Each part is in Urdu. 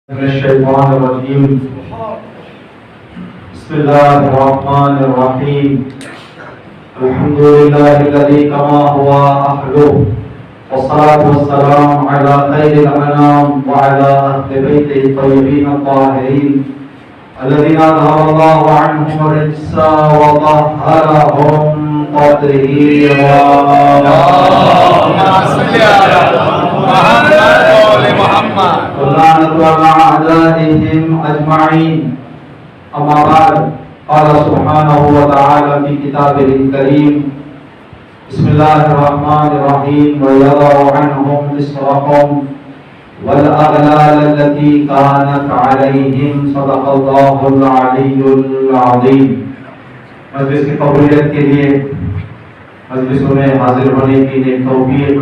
من الشيطان الرجيم. بسم الله الرحمن الرحيم. الحمد لله الذي كما هو أهله، والصلاة والسلام على خير الأنام وعلى أهل بيته الطيبين الطاهرين الذين أذهب الله عنهم الرجس وطهرهم تطهيرا. اللهم صل على محمد ولعنة على أعدائهم أجمعين. أما بعد، قال سبحانه وتعالى في كتابه الكريم: بسم الله الرحمن الرحيم. ويضع عنهم إصرهم والأغلال التي كانت عليهم. صدق الله العلي العظيم. مجلس کی قبولیت کے لیے مجلسوں میں حاضر ہونے کی نیک توفیق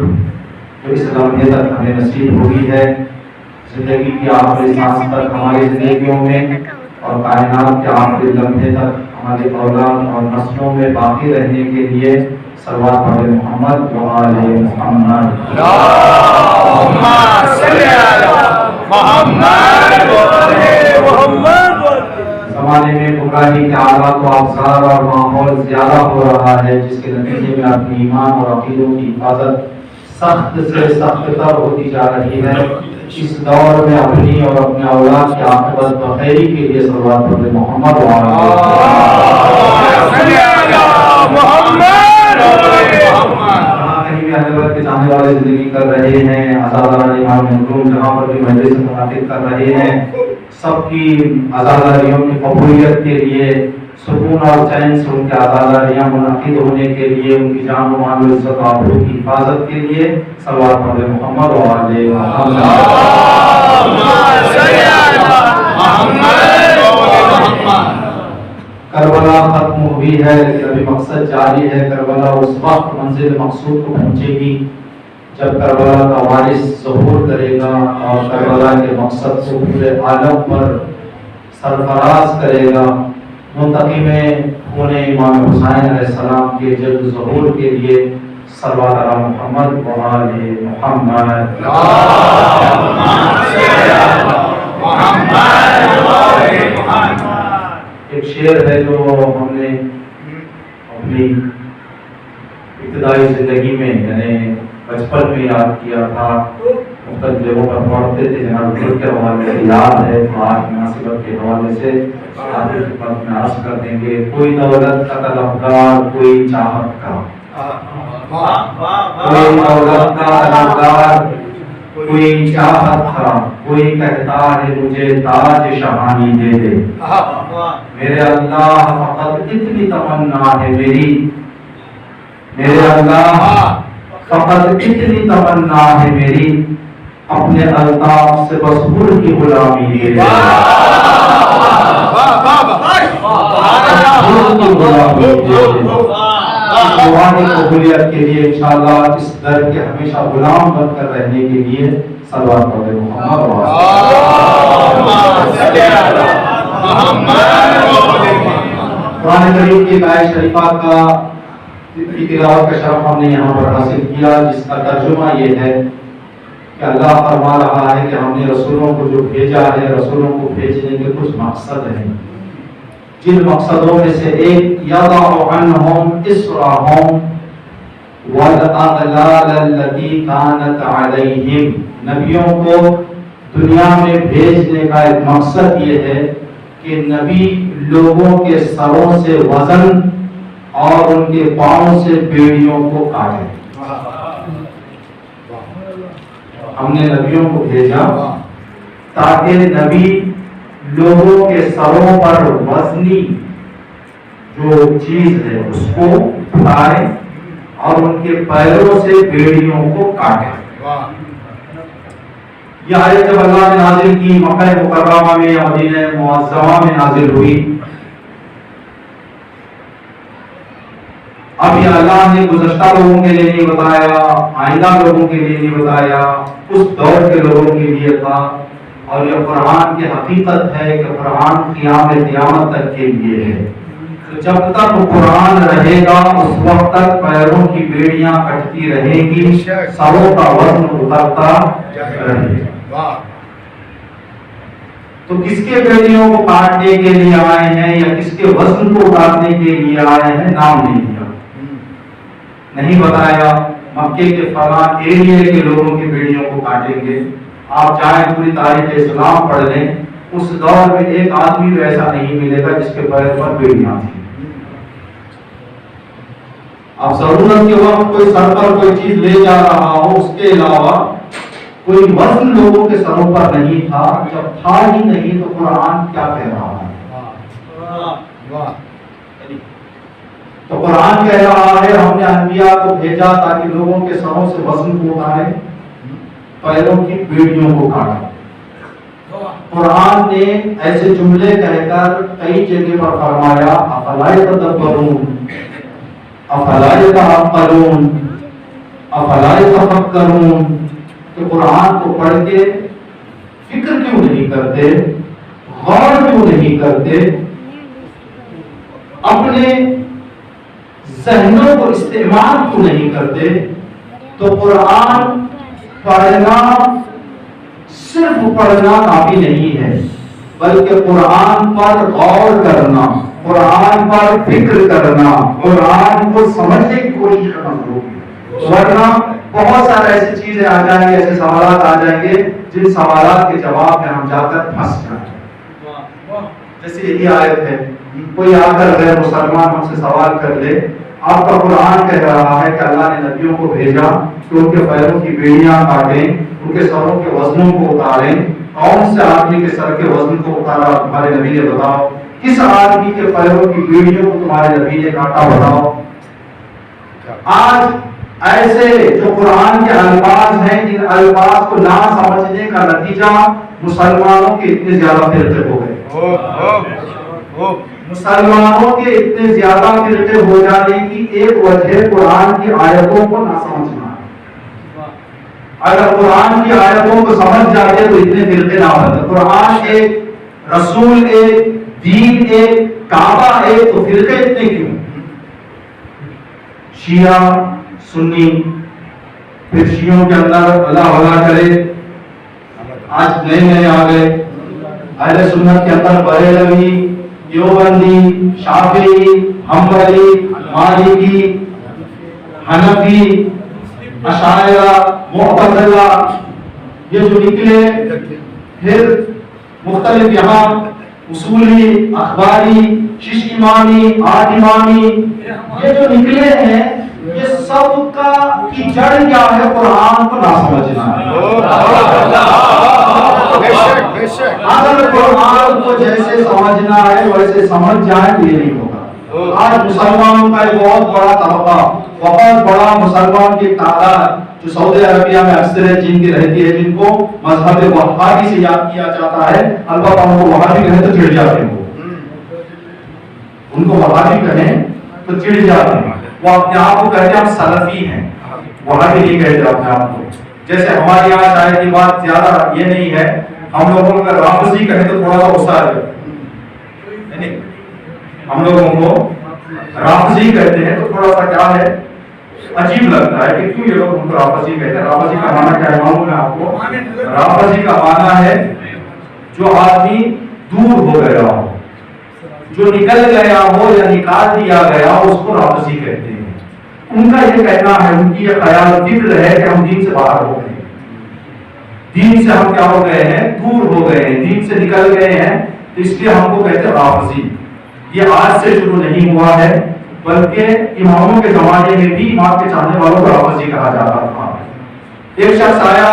جو اس لمحے تک ہمیں نصیب ہوئی ہے، زندگی کی آخری سانس تک ہماری زندگیوں میں اور کائنات کے آخری لمحے تک ہماری اولاد اور نسلوں میں باقی رہنے کے لیے صلوات پڑھیں محمد و آل محمد. اللهم صل علی محمد و آل محمد. زمانے میں گمراہی کے آلات و افزار اور ماحول زیادہ ہو رہا ہے، جس کے نتیجے میں اپنی ایمان اور عقیدوں کی حفاظت سخت سے سخت تر ہوتی جا رہی ہے. اس دور میں اپنی اور اپنے اولاد کی عاقبت بخیری کے لیے صلوات پڑھیں محمد و آل محمد. کے چاہنے والے زندگی کر رہے ہیں، آزادانہ امام مظلوم جہاں پر بھی مجلس منعقد کر رہے ہیں، سب کی آزاداریوں کی قبولیت کے لیے، سکون اور چین سے ان کے آزاداریاں منعقد ہونے کے لیے، ان کی جان و مال و عزت و آبرو کی حفاظت کے لیے صلوات پڑھیں محمد و آل محمد. کربلا ختم ہوئی ہے لیکن ابھی مقصد جاری ہے. کربلا اس وقت منزل مقصود کو پہنچے گی جب کربلا کا وارث ظہور کرے گا اور کربلا کے مقصد کو پورے عالم پر سرفراز کرے گا. منتقم خون امام حسین علیہ السلام کے جلد ظہور کے لیے صلوات علی محمد و آل محمد. ایک شعر ہے جو ہم نے اپنی ابتدائی زندگی میں یعنی بچپن میں یاد کیا تھا، مختلف جگہوں پر پڑھتے تھے. جناب کے حوالے سے یاد ہے، آج مناسبت کے حوالے سے آپ کی خدمت میں عرض کر دیں گے: کوئی دولت کا طلبگار، کوئی چاہت کا، کوئی دولت کا طلبگار، کوئی چاہت کا، کوئی کہتا ہے مجھے تاج شاہانی دے دے. میرے اللہ فقط اتنی تمنا ہے میری، میرے اللہ فقط اتنی تمنا ہے میری، اپنے الطاف سے بس حور کی غلامی دے دے. دعا کی قبولیت کے لیے انشاءاللہ اس در کے ہمیشہ غلام بن کر رہنے کے لیے صلوات پڑھیں محمد. قرآن کریم کی آیت شریفہ کا تلاوت کا شرف ہم نے یہاں پر حاصل کیا، جس کا ترجمہ یہ ہے کہ اللہ فرما رہا ہے کہ ہم نے رسولوں کو جو بھیجا ہے، رسولوں کو بھیجنے کے کچھ مقصد ہیں، جن مقصدوں میں سے ایک یضع عنہم اسرہم والاغلال التی کانت علیہم. نبیوں کو دنیا میں بھیجنے کا ایک مقصد یہ ہے کہ نبی لوگوں کے سروں سے وزن اور ان کے پاؤں سے بیڑیوں کو کاٹے. ہم نے نبیوں کو بھیجا تاکہ نبی لوگوں کے سروں پر وزنی جو چیز ہے اس کو اٹھائے اور ان کے پیروں سے بیڑیوں کو کاٹے. یہ آیت جب اللہ نے نازل کی، مکہ مکرمہ میں یا مدینہ معظمہ میں نازل ہوئی. اب یہ اللہ نے گزشتہ لوگوں کے لیے نہیں بتایا، آئندہ لوگوں کے لیے نہیں بتایا، اس دور کے لوگوں کے لیے تھا. اور یہ قرآن کی حقیقت ہے کہ قرآن قیامت تک کے لیے ہے. جب تک قرآن رہے گا اس وقت تک پیروں کی بیڑیاں کٹتی رہیں گی، سروں کا وزن اترتا رہے گا. تو کس کے بیڑیوں کو کاٹنے کے لیے آئے ہیں یا کس کے وزن کو اتارنے کے لیے آئے ہیں، نام نہیں دیا، نہیں بتایا مکے کے فلاں ایریے کے لوگوں کی بیڑیوں کو کاٹیں گے۔ آپ چاہیں پوری تاریخ اسلام پڑھ لیں، اس دور میں ایک آدمی ایسا نہیں ملے گا جس کے پیر پر بیڑیاں تھیں۔ اب ضرورت کے وقت کوئی سر پر کوئی چیز لے جا رہا ہو، اس کے علاوہ کوئی وزن لوگوں کے سروں پر نہیں تھا۔ جب تھا ہی نہیں تو قرآن کیا کہہ رہا ہے؟ تو قرآن کہہ رہا ہے ہم نے انبیاء کو بھیجا تاکہ لوگوں کے سروں سے وزن کو اتارے، پیروں کی بیڑیوں کو کاٹا۔ قرآن نے ایسے جملے کہہ کر کئی جگہ پر فرمایا افلا یتدبرون، افلا یتعقلون، افلا یتفکرون، کہ قرآن کو پڑھ کے فکر کیوں نہیں کرتے، غور کیوں نہیں کرتے، اپنے ذہنوں کو استعمال کیوں نہیں کرتے۔ تو قرآن پڑھنا صرف پڑھنا کافی نہیں ہے، بلکہ قرآن پر غور کرنا، قرآن پر فکر کرنا، قرآن کو سمجھنے کی کوشش کرنا ضروری ہے۔ ورنہ بہت سارے ایسی چیزیں آ جائیں گے، ایسے سوالات آ جائیں گے جن سوالات کے جواب میں ہم جا کر پھنس جائیں۔ جیسے یہی آیت ہے، کوئی آ کر غیر مسلمان ہم سے سوال کر لے، آپ کا قرآن کہہ رہا ہے کہ اللہ نے نبیوں کو بھیجا کہ ان کے پیروں کی بیڑیاں کاٹیں، ان کے سروں کے وزنوں کو اتاریں۔ کون سے آدمی کے سر کے وزن کو اتارا تمہارے نبی نے؟ بتاؤ۔ کس آدمی کے پیروں کی بیڑیوں کو تمہارے نبی نے کاٹا؟ بتاؤ۔ آج ایسے جو قرآن کے الفاظ ہیں، جن الفاظ کو نہ سمجھنے کا نتیجہ مسلمانوں کے اتنے زیادہ فرقے ہو گئے۔ مسلمانوں کے اتنے زیادہ فرقے ہو جانے کی ایک وجہ قرآن کی آیتوں کو نہ سمجھنا ہے۔ اگر قرآن کی آیتوں کو سمجھ جاتے تو اتنے فرقے نہ ہوتے۔ قرآن ایک، رسول ایک، دین ایک، کعبہ ایک، تو فرقے اتنے کیوں؟ شیعہ، سنی، پھر شیعوں کے اندر اللہ بھلا کرے آج نئے نئے آ گئے، اہل سنت کے اندر بریلوی، دیوبندی، شافعی، حنبلی، مالکی، حنفی، اشاعرہ، معتزلہ، یہ جو نکلے، پھر مختلف یہاں اصولی، اخباری، شش امامی، آٹھ امامی، یہ جو نکلے ہیں، یہ سب کا کی جڑ کیا ہے؟ قرآن کو نہ سمجھنا ہے۔ اگر قرآن کو جیسے سمجھنا ہے ویسے سمجھ جائیں تو یہ نہیں ہوگا۔ آج مسلمانوں کا ایک بہت بڑا طبقہ، بہت بڑا مسلمان کی تعداد جو سعودی عربیہ میں اکثر ہے، جن کی رہتی ہے، جن کو مذہب وہابی سے یاد کیا جاتا ہے، البتہ ان کو وہابی کہیں تو چڑ جاتے ہیں، ان کو وہابی کہیں تو چڑ جاتے ہیں۔ وہ اپنے آپ کو کہتے ہیں ہم سلفی ہیں، وہابی نہیں کہتے اپنے آپ کو۔ جیسے ہمارے یہاں شاید یہ بات زیادہ یہ نہیں ہے، ہم لوگوں کو رافضی کہیں تو تھوڑا سا غصہ آ جائے، ہم لوگوں کو رافضی کہتے ہیں تو تھوڑا سا کیا ہے، عجیب لگتا ہے کہ کیوں یہ لوگ ہم کو رافضی کہتے ہیں۔ رافضی کا معنی کیا ہے معلوم ہے آپ کو؟ رافضی کا معنی ہے جو آدمی دور ہو گیا ہو، جو نکل گیا ہو یا نکال دیا گیا ہو، اس کو رافضی کہتے ہیں۔ ان کا یہ کہنا ہے، ان کی یہ خیال فکر ہے کہ ہم دین سے باہر ہو گئے، دین سے ہم کیا ہو گئے ہیں، دور ہو گئے ہیں، دین سے نکل گئے ہیں، تو اس لیے ہم کو کہتے ہیں رافضی۔ یہ آج سے شروع نہیں ہوا ہے، بلکہ اماموں کے زمانے میں بھی امام کے چاہنے والوں کو رافضی کہا جاتا تھا۔ ایک شخص آیا،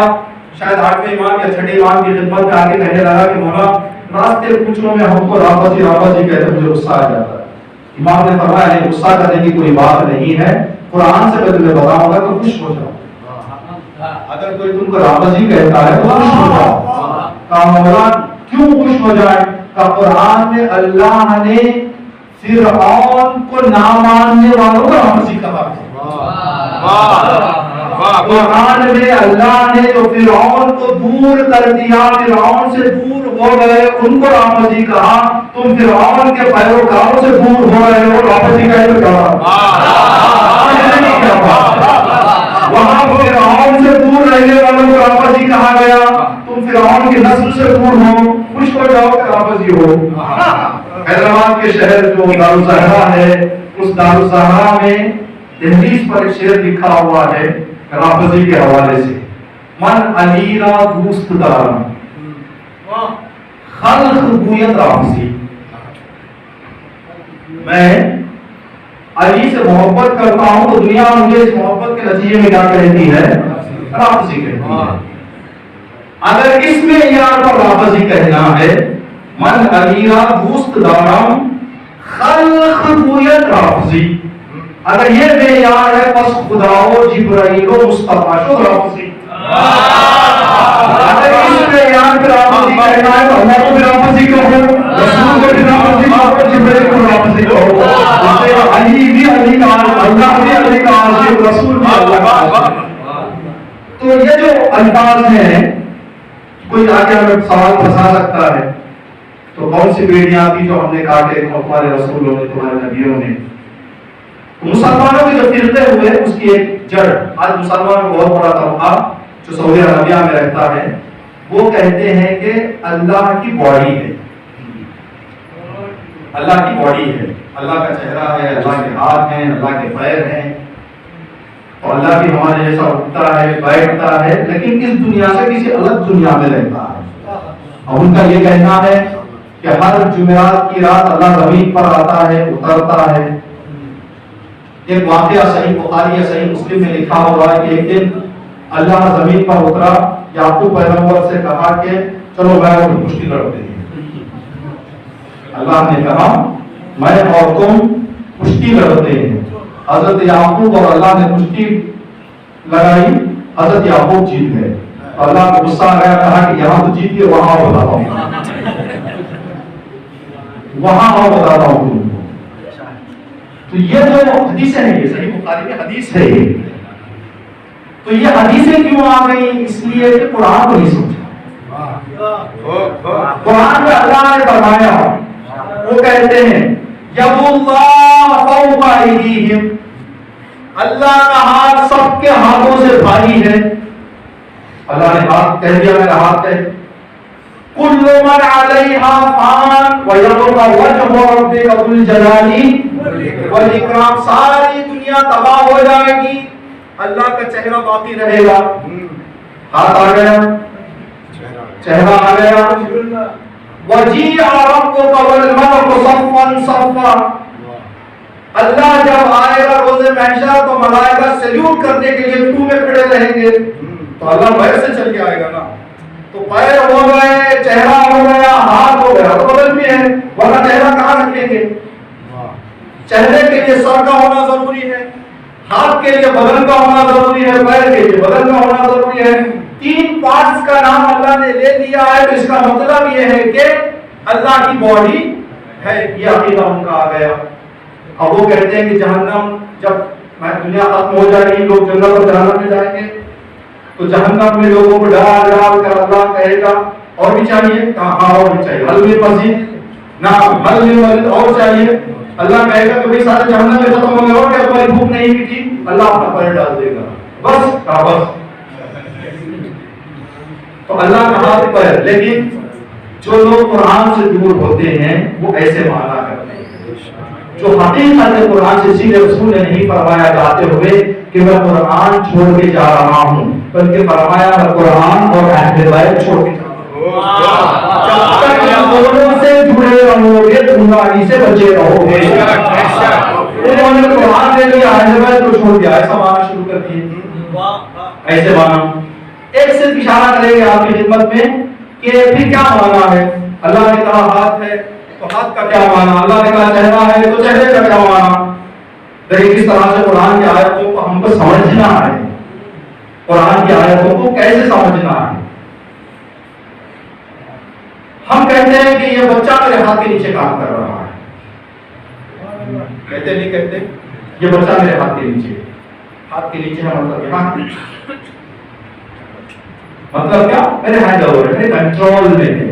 شاید 8ویں امام یا 6ٹھے امام کی خدمت میں آ کے کہنے لگا کہ مولا راستے پوچھوں میں ہم کو رافضی رافضی کہتے ہیں، مجھے غصہ آ جاتا ہے۔ امام نے فرمایا نہیں، غصہ کرنے کی کوئی بات نہیں ہے، قرآن سے میں تمہیں بتاؤں گا تو خوش ہو جاؤ۔ اگر کوئی تم کو رافضی کہتا ہے تو خوش ہو جاؤ۔ کہا مولا کیوں خوش ہو جائے؟ کہ قرآن میں اللہ نے فرعون کو نہ ماننے والوں کو رافضی کہا ہے۔ قرآن میں اللہ نے جو فرعون کو دور کر دیا، فرعون سے دور ہو گئے، ان کو رافضی کہا۔ تم فرعون کے پیروکاروں سے دور ہو رہے ہو، رافضی کہتے کہا۔ وہاں فرعون سے دور رہنے والوں کو رافضی کہا گیا، تم فرعون کی نسل سے دور ہو، خوش ہو جاؤ۔ کی ہو. حیدرآباد کے شہر جو دارالزہرا ہے اس دارالزہرا میں دہلیز پر ایک شعر لکھا ہوا ہے رافضی کے حوالے سے. من علی را دوست دارم خلق گوید رافضی. میں علی سے محبت کرتا ہوں تو دنیا مجھے اس محبت کے نتیجے میں کیا کہتی ہے؟ رافضی کہتی ہے. اگر اس میں یار پر رافضی کہنا ہے من علی را دوست دارم خلق گوید رافضی، اگر یہ معیار ہے پس خدا و جبرائیل و مصطفیٰ شد رافضی. اگر اس معیار پر رافضی کہنا ہے تو اللہ کو بھی رافضی کہو، رسول کو بھی رافضی کہو، جبرائیل کو رافضی کہو. علی بھی علی کا عاشق، اللہ بھی علی کا عاشق، رسول بھی اللہ کا عاشق. تو یہ جو الفاظ ہیں کوئی آگے ہمیں سوال پھنسا سکتا ہے تو کون سی بیڑیاں تھی جو ہم نے کاٹے ہمارے رسولوں نے تمہارے نبیوں نے. مسلمانوں کے جو فرقے ہوئے اس کی ایک جڑ آج مسلمانوں میں بہت بڑا طبقہ جو سعودی عربیہ میں رہتا ہے وہ کہتے ہیں کہ اللہ کی باڈی ہے، اللہ کی باڈی ہے، اللہ کا چہرہ ہے، اللہ کے ہاتھ ہیں، اللہ کے پیر ہیں اور اللہ بھی ہمارے جیسا اٹھتا ہے بیٹھتا ہے لیکن اس دنیا سے کسی الگ دنیا میں رہتا ہے. اور ان کا یہ کہنا ہے کہ ہر جمعرات کی رات اللہ زمین پر آتا ہے اترتا ہے. ایک واقعہ صحیح بخاری یا صحیح مسلم میں لکھا ہوا ہے کہ ایک دن اللہ زمین پر اترا، یعقوب پیغمبر سے کہا کہ چلو میں اور کشتی لڑتے ہیں. اللہ نے کہا میں اور تم کشتی لڑتے ہیں. حضرت یعقوب اور اللہ نے کشتی لگائی، حضرت یعقوب جیت گئے. اللہ کو غصہ آیا، کہا کہ یہاں تو جیت گئے، وہاں اور بتاتا ہوں، وہاں اور بتاتا ہوں تم کو. تو یہ جو حدیثیں ہیں یہ صحیح بخاری میں حدیث ہے یہ. تو یہ حدیثیں کیوں آ گئی؟ اس لیے کہ قرآن کو نہیں سمجھا. قرآن میں اللہ نے فرمایا، وہ کہتے ہیں ید اللہ فوق ایدیہم، اللہ کا ہاتھ سب کے ہاتھوں سے بھاری ہے. اللہ نے ہاتھ کہہ دیا میرا ہاتھ ہے. کل من علیہا فان ویبقى وجہ ربک ذو الجلال والاکرام. ساری دنیا تباہ ہو جائے گی، اللہ کا چہرہ باقی رہے گا. ہاتھ آ گیا، چہرہ آ گیا. وجیء ربک والملک صفا صفا، اللہ جب آئے گا روز محشر تو ملائکہ سلیوٹ کرنے کے لیے کیوں میں کھڑے رہیں گے. تو اللہ پیر سے چل کے آئے گا نا، تو پیر ہو گئے، چہرہ ہو گیا، ہاتھ ہو گیا، تو بدن بھی ہے، ورنہ چہرہ کہاں رکھیں گے. چہرے کے لیے سر کا ہونا ضروری ہے، ہاتھ کے لیے بدن کا ہونا ضروری ہے، پیر کے لیے بدن کا ہونا ضروری ہے. تین پارٹس کا نام اللہ نے لے دیا ہے تو اس کا مطلب یہ ہے کہ اللہ کی باڈی ہے. یہ عقیدہ ان کا آ گیا. اب وہ کہتے ہیں کہ جہنم جب دنیا ختم ہو جائے گی لوگ جنت اور جہنم میں جائیں گے تو جہنم میں لوگوں کو ڈال ڈال کر اللہ کہے گا اور بھی چاہیے، کہاں اور بھی چاہیے، حل میں مزید نہ حل میں مزید اور چاہیے. اللہ کہے گا کہ بھائی سارے جہنم میں ختم ہو گئے اور کیا تمہاری بھوک نہیں مٹی، اللہ اپنا پیر ڈال دے گا، بس کہا بس. تو اللہ کا ہاتھ پیر. لیکن جو لوگ قرآن سے دور ہوتے ہیں وہ ایسے مانا کرتے ہیں جو حقیقت قرآن سے سیدھے رسول نے نہیں فرمایا جاتے ہوئے کہ میں قرآن چھوڑ کے جا رہا ہوں، بلکہ فرمایا میں قرآن اور اہل بیت چھوڑ کے جا رہا ہوں. جب تک ان دونوں سے جڑے رہو گے گمراہی سے بچے رہو گے. انہوں نے قرآن دے لیا، اہل بیت کو چھوڑ دیا، ایسا مانا شروع کر دیے. ایسے مانا ایک صرف اشارہ کریں گے آپ کی خدمت میں کہ پھر کیا مانا ہے. اللہ نے کہا ہاتھ ہے تو ہاتھ کا کیا مانا، اللہ نے کہا چہرہ ہے تو چہرے کا کیا مانا. لیکن کس طرح سے قرآن کی آیتوں کو ہم کو سمجھنا ہے، قرآن کی آیتوں کو کیسے سمجھنا ہے. ہم کہتے ہیں کہ یہ بچہ میرے ہاتھ کے نیچے کام کر رہا ہے، کہتے نہیں کہتے یہ بچہ میرے ہاتھ کے نیچے، ہاتھ کے نیچے ہے مطلب یہاں، مطلب کیا میرے ہینڈ اوور ہے، میرے کنٹرول میں ہے.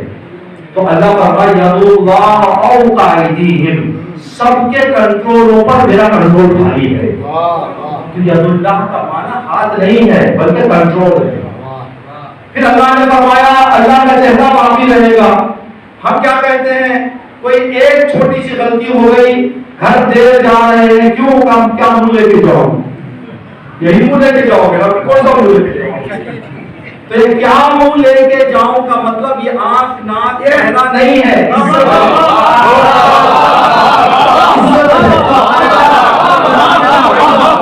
تو اللہ فرمائے ید اللہ فوق ایدیہم، سب کے کنٹرولوں پر میرا کنٹرول بھاری ہے. تو ید اللہ کا معنی ہاتھ نہیں ہے بلکہ کنٹرول ہے. پھر اللہ نے فرمایا اللہ کا چہرہ باقی رہے گا. ہم کیا کہتے ہیں؟ کوئی ایک چھوٹی سی غلطی ہو گئی، گھر دیر جا رہے ہیں، کیوں کام کیا منہ لے کے جاؤ؟ یہی منہ لے کے جاؤ گے نا، کون سا منہ لے کے جاؤ گے؟ تو یہ کیا منہ لے کے جاؤں کا مطلب یہ آنکھ ناک کہنا نہیں ہے،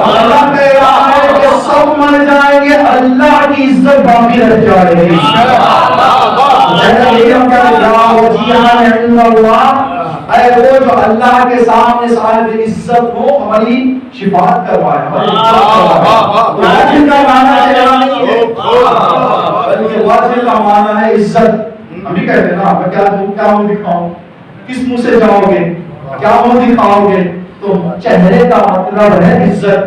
اللہ کہہ رہا ہے کہ سب مر جائیں گے، اللہ کی عزت باقی رہ جائے گی۔ اے وہ جو اللہ کے سامنے صاحب عزت ہو، ہماری شفاعت کروائے، واجب کا معنی نہیں ہے، بلکہ واجب کا معنی ہے عزت۔ ہم بھی کہتے ہیں نا، میں کیا منہ دکھاؤں، کس منہ سے جاؤ گے، کیا منہ دکھاؤ گے؟ تو چہرے کا مطلب ہے عزت،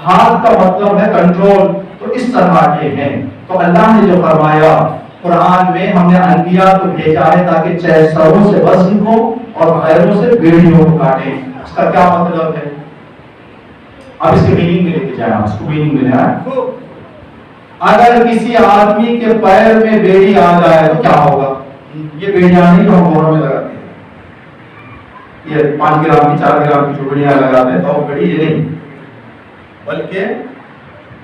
ہاتھ کا مطلب ہے کنٹرول، تو اس طرح کے ہیں۔ تو اللہ نے جو فرمایا قرآن میں، ہم نے انبیاء کو بھیجا ہے تاکہ سروں سے وزن کو اور غیروں سے بیڑیوں کو کاٹیں۔ اس کا کیا مطلب ہے؟ اب اس کے میننگ میں لے کے جائیں، اس کو میننگ میں لے آئیں۔ اگر کسی آدمی کے پیر میں بیڑی آ جائے تو کیا ہوگا؟ یہ بیڑیاں نہیں جو ہم گھروں میں لگاتے ہیں، یہ 5 گرام کی 4 گرام کی جو بیڑیاں لگاتے ہیں، تو وہ بیڑی یہ نہیں، بلکہ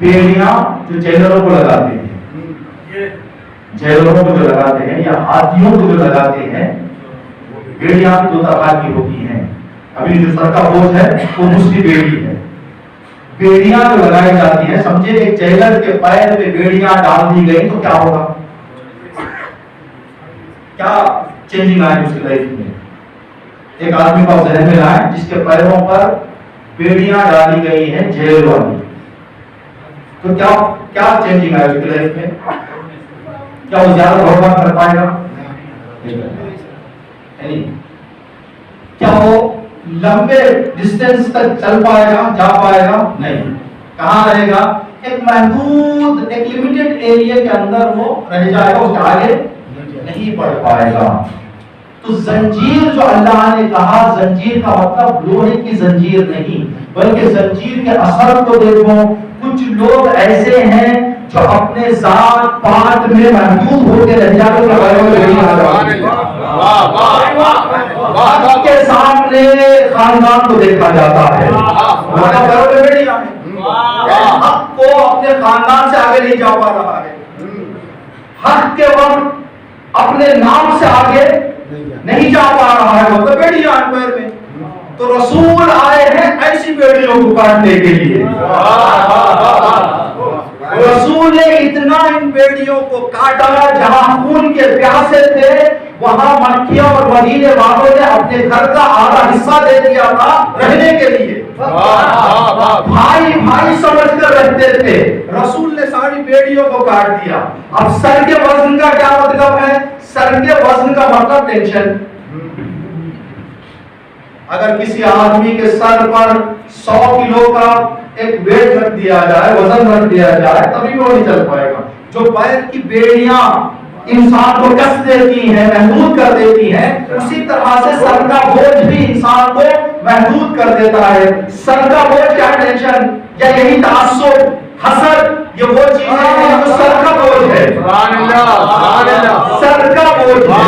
بیڑیاں جو جیلروں کو لگاتے ہیں، جیلروں کو جو لگاتے ہیں یا ہاتھیوں کو جو لگاتے ہیں، بیڑیاں 2 طرح کی ہوتی ہیں۔ ابھی جو سر کا بوجھ ہے وہ دوسری بیڑی ہے۔ بیڑیاں جو لگائی جاتی ہیں، سمجھے ایک جیلر کے پیر پہ بیڑیاں ڈال دی گئی تو کیا ہوگا؟ کیا چینجنگ آئے اس کی لائف میں؟ ایک آدمی کو ذہن میں لائیں جس کے پیروں پر بیڑیاں ڈالی گئی ہیں جیل والی، تو کیا چینجنگ آئے اس کی لائف میں؟ کیا وہ زیادہ بھروسہ کر پائے گا؟ کیا وہ لمبے ڈسٹینس تک چل پائے گا، جا پائے گا؟ نہیں۔ کہاں رہے گا؟ ایک محدود، ایک لمیٹڈ ایریا کے اندر وہ رہ جائے گا، اس کے آگے نہیں بڑھ پائے گا۔ تو زنجیر جو اللہ نے کہا، زنجیر کا مطلب لوہے کی زنجیر نہیں، بلکہ زنجیر کے اثر کو دیکھو۔ کچھ لوگ ایسے ہیں جو اپنے ذات پات میں محدود ہو کے رہ جاتے کے سامنے خاندان کو دیکھا جاتا ہے، حق کو اپنے خاندان سے آگے نہیں جا پا رہا ہے، حق کے وقت اپنے نام سے آگے نہیں جا پا رہا ہے، مطلب بیڑیاں پیر میں۔ تو رسول آئے ہیں ایسی بیڑیوں کو کاٹنے کے لیے۔ رسول نے اتنا ان بیڑیوں کو کاٹا، جہاں خون کے پیاسے تھے وہاں مکیہ اور مدینے والوں نے اپنے گھر کا آدھا حصہ دے دیا تھا رہنے کے لیے، بھائی بھائی سمجھ کر رہتے تھے، رسول نے ساری بیڑیوں کو کاٹ دیا۔ اب سر کے وزن کا کیا مطلب ہے؟ سر کے وزن کا مطلب ٹینشن۔ اگر کسی آدمی کے سر پر 100 کلو کا ایک ویٹ رکھ دیا جائے، وزن رکھ دیا جائے، تبھی وہ نہیں چل پائے گا۔ جو پیر کی بیڑیاں انسان کو کس دیتی ہیں، محدود کر دیتی ہیں، اسی طرح سے سر کا بوجھ بھی انسان کو محدود کر دیتا ہے۔ سر کا بوجھ کیا ٹینشن یا یہی تعصب، حسد، یہ وہ چیزیں ہیں جو سر کا بوجھ ہے۔ سر کا بوجھ ہے،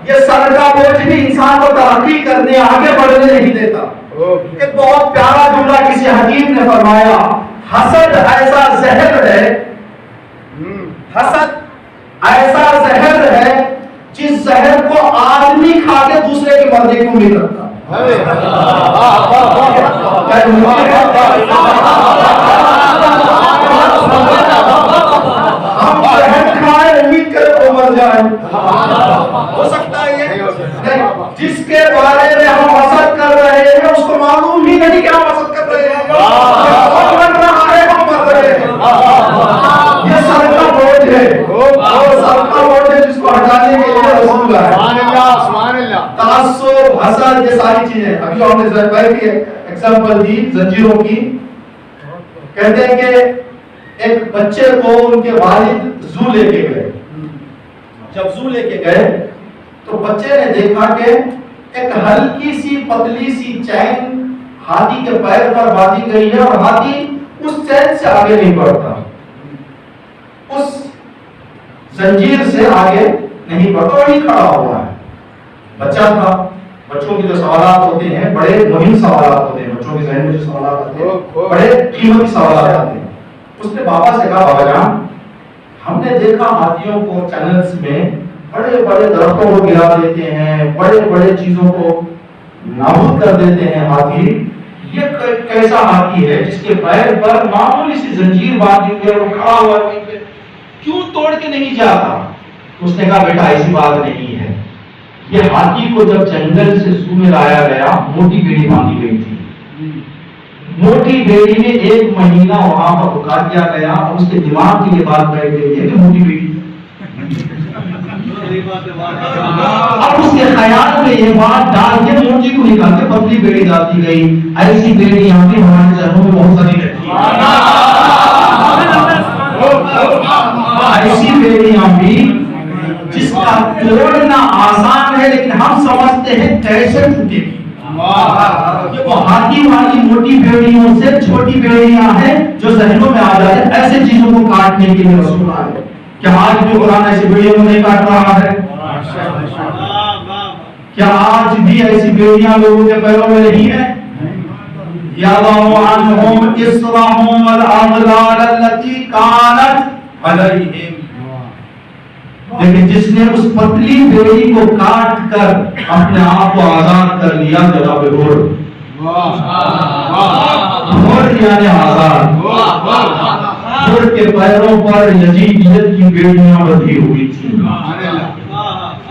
یہ سر کا بوجھ بھی انسان کو ترقی کرنے، آگے بڑھنے نہیں دیتا۔ ایک بہت پیارا جملہ کسی حکیم نے فرمایا، حسد ایسا زہر ہے، حسد ایسا زہر ہے جس زہر کو آدمی کھا کے دوسرے کی مرضی کی امید رکھتا۔ ہم زہر کھائے امید کرے وہ مر جائے، ہو سکتا ہے یہ؟ جس کے بارے میں ہم حسد کر رہے ہیں اس کو معلوم ہی نہیں کہ ہم حسد کر رہے ہیں، وہ مر رہا ہے، ہم مر رہے ہیں۔ یہ سر کا بوجھ ہے، سر کا بوجھ ہے جس کو ہٹانے کے لیے رسول ہے۔ تعصب، حسد، یہ ساری چیزیں ابھی جو ہم نے ذکر کی ایگزامپل دی زنجیروں کی، کہتے ہیں کہ ایک بچے کو ان کے والد زو لے کے گئے، جب زو لے کے گئے تو بچے نے دیکھا کہ ایک ہلکی سی پتلی سی چین ہاتھی کے پیر پر باندھی گئی ہے اور ہاتھی اس چین سے آگے نہیں بڑھتا، اس زنجیر سے آگے نہیں بڑھتا، وہی کھڑا ہوا ہے۔ بچہ تھا، بچوں کے جو سوالات ہوتے ہیں بڑے مہم سوالات ہوتے ہیں، بچوں کے ذہن میں جو سوالات آتے ہیں بڑے قیمتی سوالات آتے ہیں. اس نے بابا سے کہا بابا جان ہم نے دیکھا ہاتھیوں کو چینلز میں بڑے بڑے درختوں کو گرا دیتے ہیں، بڑے بڑے چیزوں کو نابود کر دیتے ہیں ہاتھی، یہ کیسا ہاتھی ہے جس کے پیر پر معمولی سی زنجیر باندھی ہوئی ہے، وہ کھڑا ہوا ہے، کیوں توڑ کے نہیں جاتا؟ اس نے کہا بیٹا ایسی بات نہیں ہے، یہ ہاتھی کو جب جنگل سے زو میں لایا گیا موٹی بیڑی باندھی گئی تھی، موٹی بیڑی میں 1 مہینہ وہاں پر رکا دیا گیا اور اس کے دماغ میں یہ بات بیٹھ گئی ہے کہ موٹی بیڑی، اب اس کے خیال میں یہ بات ڈال کے موٹی کو نکال کے پتلی بیڑی ڈالتی گئی. ایسی بیڑی یہاں پہ ہمارے ذہنوں میں بہت ساری رہتی ہے، ایسی بیڑیاں بھی جس کا توڑنا آسان ہے لیکن ہم سمجھتے ہیں کیسے ٹوٹے گی. وہ ہاتھی والی موٹی بیڑیوں سے چھوٹی بیڑیاں ہیں جو ذہنوں میں آ جاتے ہیں. ایسے چیزوں کو کاٹنے کے لیے رسول آئے. کیا آج بھی قرآن ایسی بیڑیوں کو نہیں کاٹ رہا ہے؟ کیا آج بھی ایسی بیڑیاں لوگوں کے پیروں میں نہیں ہیں؟ یَضَعُ عَنْهُمْ إِصْرَهُمْ وَالْأَغْلَالَ الَّتِي كَانَتْ عَلَيْهِمْ. لیکن جس نے اس پتلی بیڑی کو کاٹ کر اپنے آپ کو آزاد کر لیا جناب حر، حر یعنی آزاد، حر کے پیروں پر یزیدیت کی بیڑیاں بندھی ہوئی تھی.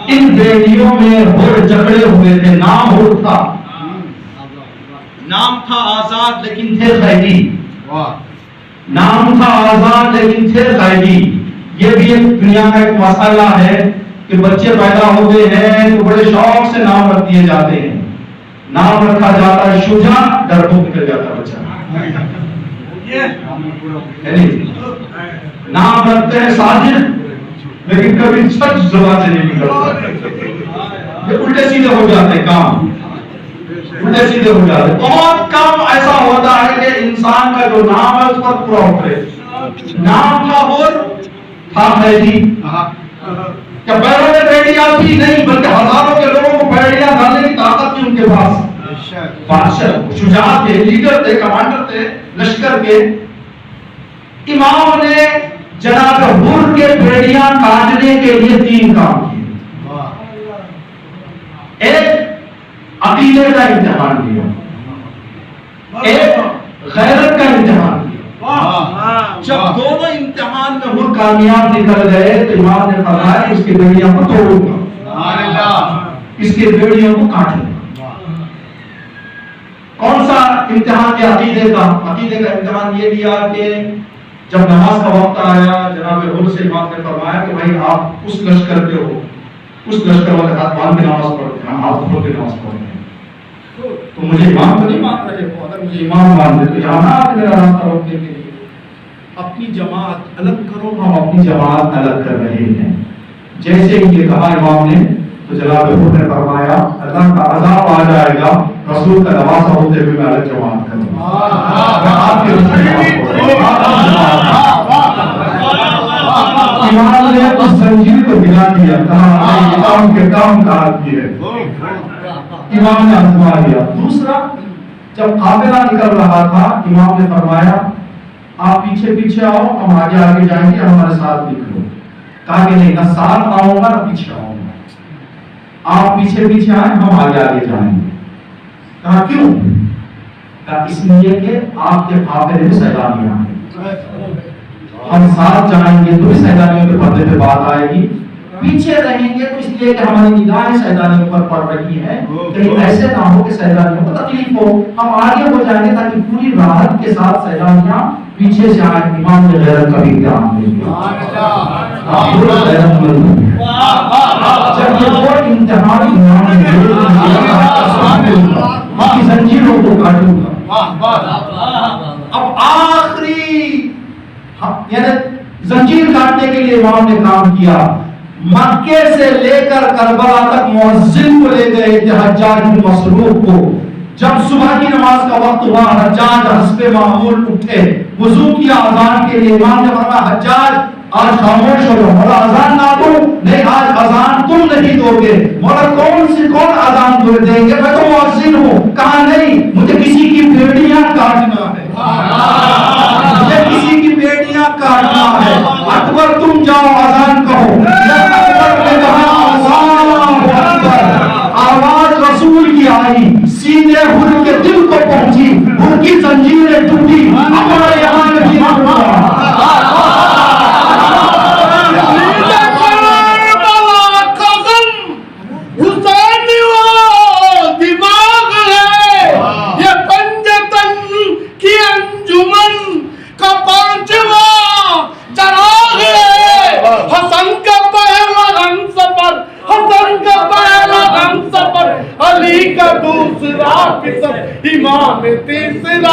ان بیڑیوں میں حر جکڑے ہوئے تھے. نام حر تھا، نام تھا آزاد لیکن تھے قیدی. نام تھا آزاد لیکن تھے قیدی. یہ بھی ایک دنیا کا ایک مسئلہ ہے کہ بچے پیدا ہوتے ہیں تو بڑے شوق سے نام رکھ دیے جاتے ہیں. نام رکھا جاتا ہے شجاع، ڈرپوک نکل جاتا ہے بچہ. نام رکھتے ہیں صادق لیکن کبھی سچ زبان سے نہیں نکلتا. یہ الٹے سیدھے ہو جاتے ہیں کام، الٹے سیدھے ہو جاتے ہیں. بہت کم ایسا ہوتا ہے کہ انسان کا جو نام ہے اس پر پورا اترے. نام کا اور تھا قیدی. کیا پیروں میں بیڑیاں تھی؟ نہیں، بلکہ ہزاروں کے لوگوں کو بیڑیاں ڈالنے کی طاقت تھی ان کے پاس. بادشاہ شجاع تھے، لیڈر تھے، کمانڈر تھے لشکر کے. امام نے جناب حر کے بیڑیاں کاٹنے کے لیے 3 کام کیے. ایک عقیدے کا امتحان لیا، ایک غیرت کا امتحان لیا. جب دونوں امتحان میں حر کامیاب نکل گئے تو امام نے فرمایا اس کی بیڑیاں کو توڑوں گا، اس کی بیڑیوں کو کاٹوں گا. کون سا امتحان کیا؟ عقیدے کا. عقیدے کا امتحان یہ لیا کہ جب نماز کا وقت آیا جناب حر سے امام نے فرمایا کہ بھائی آپ اس لشکر کے ہو، اس لشکر والے ہاتھ باندھ کے نماز پڑھتے ہیں، ہاتھ کھول کے نماز پڑھتے ہیں، تو مجھے امام تو نہیں مان رہے ہو. اگر مجھے امام مان دے تو یہاں نہ آپ میرا راستہ روکنے کے لیے اپنی جماعت الگ کرو. ہم اپنی جماعت الگ کر رہے ہیں. جیسے ہی یہ کہا امام نے تو جناب حر نے فرمایا اللہ کا عذاب آ جائے گا، رسول کا نواسہ ہوتے ہوئے میں الگ جماعت کروں. امام نے اس زنجیر کو ہلا دیا، کہا امام کے کام کا آدمی ہے. امام نے آزما لیا. دوسرا، جب قافلہ نکل رہا تھا امام نے فرمایا آپ پیچھے پیچھے آؤ، ہم آگے آگے جائیں گے، ہمارے ساتھ نکلو. کہا کہ نہیں، نہ ساتھ آؤں گا نہ پیچھے آؤں گا، آپ پیچھے پیچھے آئیں، ہم آگے آگے جائیں گے. کہا کیوں؟ کہا اس لیے کہ آپ کے قافلے میں سیلانیاں ہیں، ہم ساتھ جائیں گے تو بھی سیلانیوں کے پردے پہ بات آئے گی، پیچھے رہیں گے تو اس لیے کہ ہماری نگاہیں سیلانیوں پر پڑ رہی ہیں، کہیں ایسے نہ ہو کہ سیلانیوں کو تکلیف ہو. ہم آگے ہو جائیں گے تاکہ پوری راحت کے ساتھ سیلانیاں پیچھے سے آئیں. امام نے غیرت کا بھی امتحان دیا. جب یہ وہ امتحان امام نے کی زنجیروں کو کاٹوں گا. اب آخری یعنی زنجیر کاٹنے کے لیے امام نے کام کیا. مکے سے لے کر کربلا تک مؤذن کو لے گئے تھے حجاج بن مسروق کو. جب صبح کی نماز کا وقت ہوا حجاج حسب معمول اٹھے، وضو کیا اذان کے لیے. امام نے فرمایا حجاج آج خاموش ہو جاؤ، مولا اذان نہ دو. نہیں، آج اذان تم نہیں دو گے. مولا کون دیں گے، میں تو مؤذن ہوں. کہا نہیں، مجھے کسی کی بیڑیاں کاٹنا ہے، مجھے کسی کی بیڑیاں کاٹنا ہے. اکبر تم جاؤ اذان کہو. اکبر نے کہا اللہ اکبر. آواز رسول کی آئی، سیدھے حر کے دل کو پہنچی، حر کی زنجیریں ٹوٹی. اپنا یہاں نہیں امام تیسرا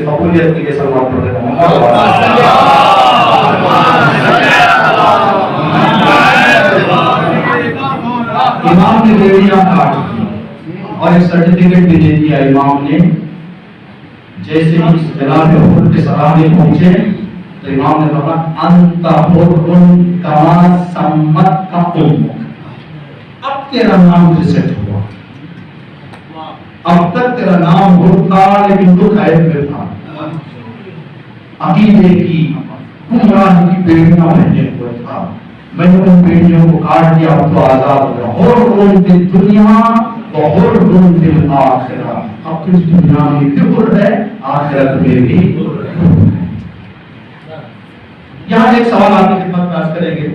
قبولیت کے لیے سلام پڑھتے ہیں. امام نے بیڑیاں کاٹ دی اور ایک سرٹیفکیٹ بھی دے دیا امام نے. جیسے ہی جناب حر کے سرانے پہنچے تو امام نے کہا انت حر کما سمت کا امک. اب تیرا نام ریسٹ ہوا. اب تک تیرا نام حر تھا لیکن تو غائب میں تھا. عقیدے کی گمراہی کی بیڑیاں پہنے ہوئے تھا. میں نے ان بیڑیوں کو کاٹ دیا، اب تو آزاد ہو گیا. حر فی الدنیا وحر فی الآخرہ. اب تو اس دنیا میں بھی حر ہے، آخرت میں بھی حر ہے. یہاں ایک سوال آپ کی خدمت میں عرض کریں گے،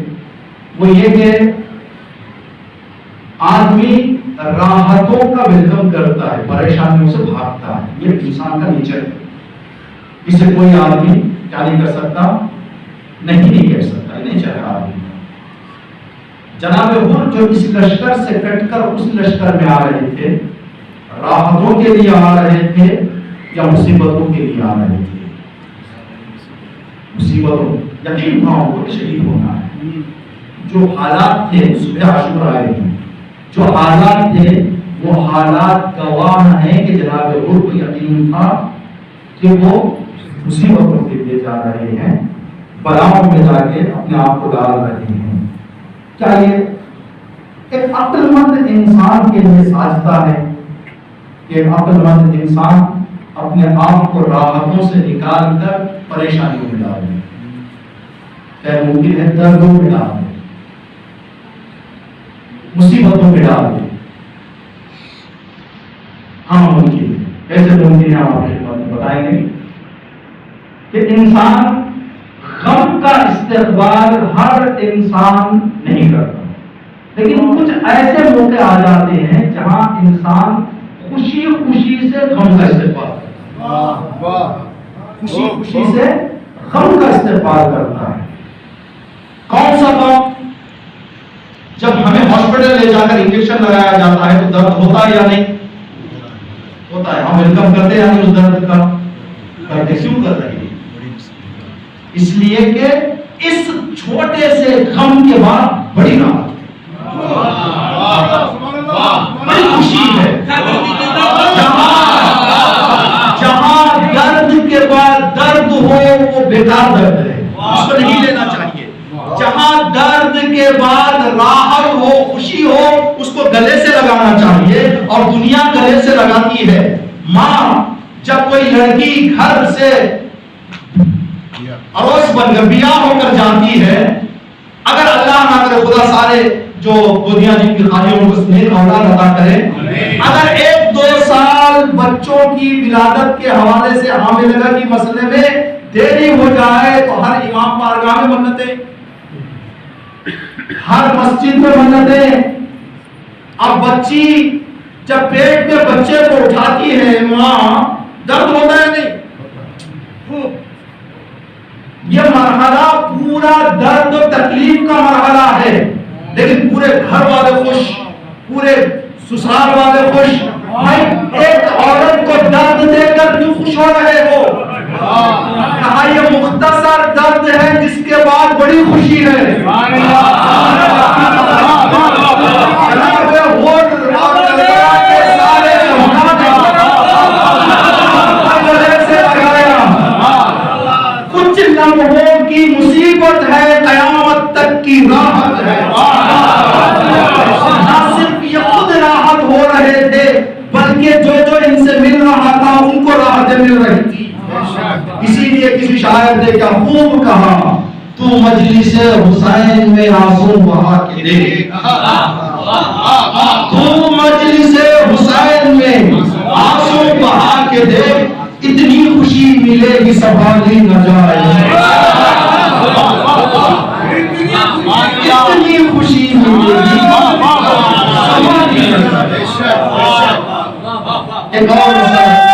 وہ یہ کہ آدمی راحتوں کا ویلکم کرتا ہے، پریشانیوں سے بھاگتا ہے. یہ انسان کا نیچر ہے. اسے کوئی آدمی کیا نہیں کر سکتا، نہیں کہہ سکتا. یہ نیچر ہے آدمی. جناب حر جو اس لشکر سے کٹ کر اس لشکر میں آ رہے تھے، راحتوں کے لیے آ رہے تھے یا مصیبتوں کے لیے آ رہے تھے؟ مصیبتوں. یقین تھا ان کو شہید ہونا ہے. جو حالات تھے صبح عاشورہ آئے تھے، جو حالات تھے وہ حالات گواہ ہیں کہ جناب حر کو یقین تھا کہ وہ مصیبتوں کے لیے جا رہے ہیں، بلاؤں میں جا کے اپنے آپ کو ڈال رہے ہیں. کیا یہ ایک عقل مند انسان کے لیے سازتا ہے کہ ایک عقل مند انسان اپنے آپ کو راحتوں سے نکال کر پریشانیوں میں ڈال دے؟ کیا ممکن ہے دردوں میں ڈال دے، مصیبتوں میں ڈال دے؟ ہاں ممکن ہے. کیسے ممکن ہے؟ آپ خدمت بتائیں گے کہ انسان غم کا استقبال ہر انسان نہیں کرتا، لیکن کچھ ایسے موقع آ جاتے ہیں جہاں انسان خوشی خوشی سے غم کا استقبال کرتا ہے. خوشی خوشی سے غم کا استقبال کرتا ہے. کون سا غم؟ جب ہمیں ہاسپٹل لے جا کر انجیکشن لگایا جاتا ہے تو درد ہوتا ہے یا نہیں ہوتا ہے؟ ہم ویلکم کرتے ہیں اس درد کا؟ کرتے. کیوں کر رہے ہیں؟ اس لیے کہ اس چھوٹے سے غم کے بعد بڑی راحت، بڑی خوشی ہے. جہاں درد کے بعد درد ہو وہ بیکار درد ہے، اس کو نہیں لینا چاہیے. جہاں درد کے بعد راحت ہو، خوشی ہو، اس کو گلے سے لگانا چاہیے. اور دنیا گلے سے لگاتی ہے. ماں جب کوئی لڑکی گھر سے عروس بن کر بیاہ ہو کر جاتی ہے، اگر اللہ نہ کرے خدا سارے جو دنیا جن کی خواہشوں کو نیک اولاد عطا کرے، اگر 1-2 سال بچوں کی ولادت کے حوالے سے حاملگی کی مسئلے میں دیری ہو جائے تو ہر امام بارگاہ میں منتیں، ہر مسجد میں منتیں. اب بچی جب پیٹ میں بچے کو اٹھاتی ہے ماں، درد ہوتا ہے نہیں؟ یہ مرحلہ پورا درد و تکلیف کا مرحلہ ہے، لیکن پورے گھر والے خوش، پورے سسرال والے خوش. ایک عورت کو درد دے کر کیوں خوش ہو رہے ہو؟ کہا یہ مختصر درد ہے جس کے بعد بڑی خوشی ہے. شاعر نے کیا خوب کہا، تو مجلس حسین میں آنسو بہا کے دیکھ، تو مجلس حسین میں آنسو بہا کے دیکھ، اتنی خوشی ملے گی سنبھالی نہ جائے، اتنی خوشی ملے گی سنبھالی نہ جائے۔ ایک اور مسئلہ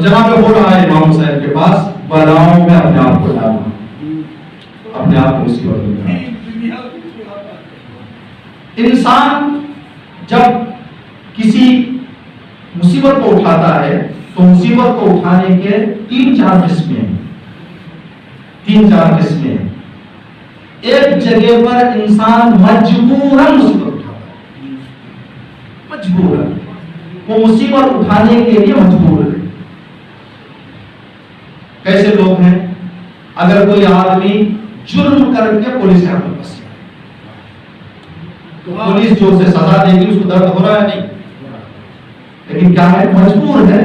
جہاں پہ ہو رہا ہے امام حسین کے پاس بلاؤں میں اپنے آپ کو ڈالنا، اپنے آپ کو مصیبت میں ڈالنا۔ انسان جب کسی مصیبت کو اٹھاتا ہے تو مصیبت کو اٹھانے کے تین چار قسمیں ہیں۔ ایک جگہ پر انسان مجبوراً مصیبت اٹھاتا ہے، مجبوراً وہ مصیبت اٹھانے کے لیے مجبور ہے۔ کیسے لوگ ہیں؟ اگر کوئی آدمی جرم کر کے پولیس کے ہاتھ میں پھنس جائے تو پولیس جو اسے سزا دے گی اس کو درد ہو رہا ہے؟ نہیں، لیکن کیا ہے؟ مجبور ہے۔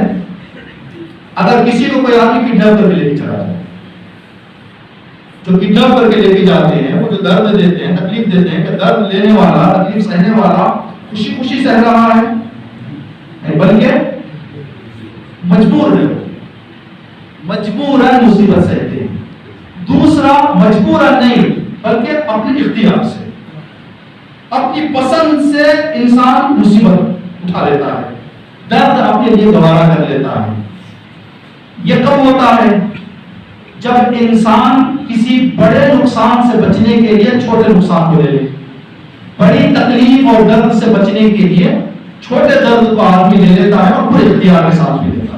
اگر کسی کو کوئی آدمی کڈنیپ کر کے لے کے چلا جائے، جو کڈنیپ کر کے لے کے جاتے ہیں وہ جو درد دیتے ہیں، تکلیف دیتے ہیں، کہ درد لینے والا، تکلیف سہنے والا خوشی خوشی سہ رہا ہے، بلکہ مجبور ہے، مجبوراً مصیبت سہتے ہیں۔ دوسرا مجبوراً نہیں بلکہ اپنے اختیار سے، اپنی پسند سے انسان مصیبت اٹھا لیتا ہے، درد اپنے لیے گوارا کر لیتا ہے۔ یہ کب ہوتا ہے؟ جب انسان کسی بڑے نقصان سے بچنے کے لیے چھوٹے نقصان کو لے لے، بڑی تکلیف اور درد سے بچنے کے لیے چھوٹے درد کو آدمی لے لیتا ہے اور پورے اختیار کے ساتھ بھی لیتا ہے،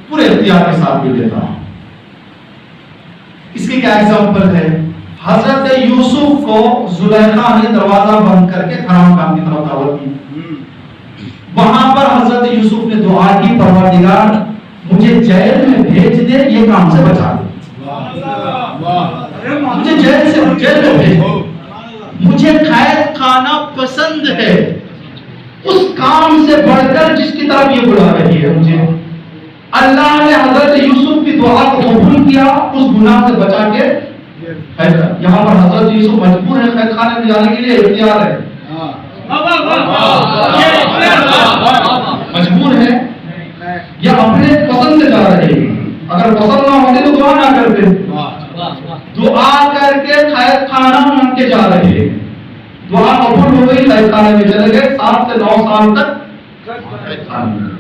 پورے اختیار کے ساتھ بھی لیتا ہے۔ اس کی کیا ایگزامپل ہے؟ حضرت یوسف کو زلیخا نے دروازہ بند کر کے حرام کام کی طرف دعوت دی، وہاں پر حضرت یوسف نے دعا کی، پروردگار مجھے جیل میں بھیج دے، یہ کام سے بچا دے، مجھے جیل میں بھیج دے، مجھے قید خانہ پسند ہے اس کام سے بڑھ کر جس کی طرف یہ بلا رہی ہے مجھے۔ اللہ نے حضرت یوسف کی دعا کو قبول کیا، اس گناہ سے بچا کے یہاں پر حضرت یوسف مجبور ہے قید خانے میں جانے کے لیے، اختیار ہے، مجبور ہے یا اپنے پسند سے جا رہے ہیں؟ اگر پسند نہ ہوتے تو دعا نہ کرتے، دعا کر کے قید خانہ مان کے جا رہے ہیں، دعا قبول ہو گئی، قید خانے میں چلے گئے، 7 سے 9 سال تک قید خانے میں۔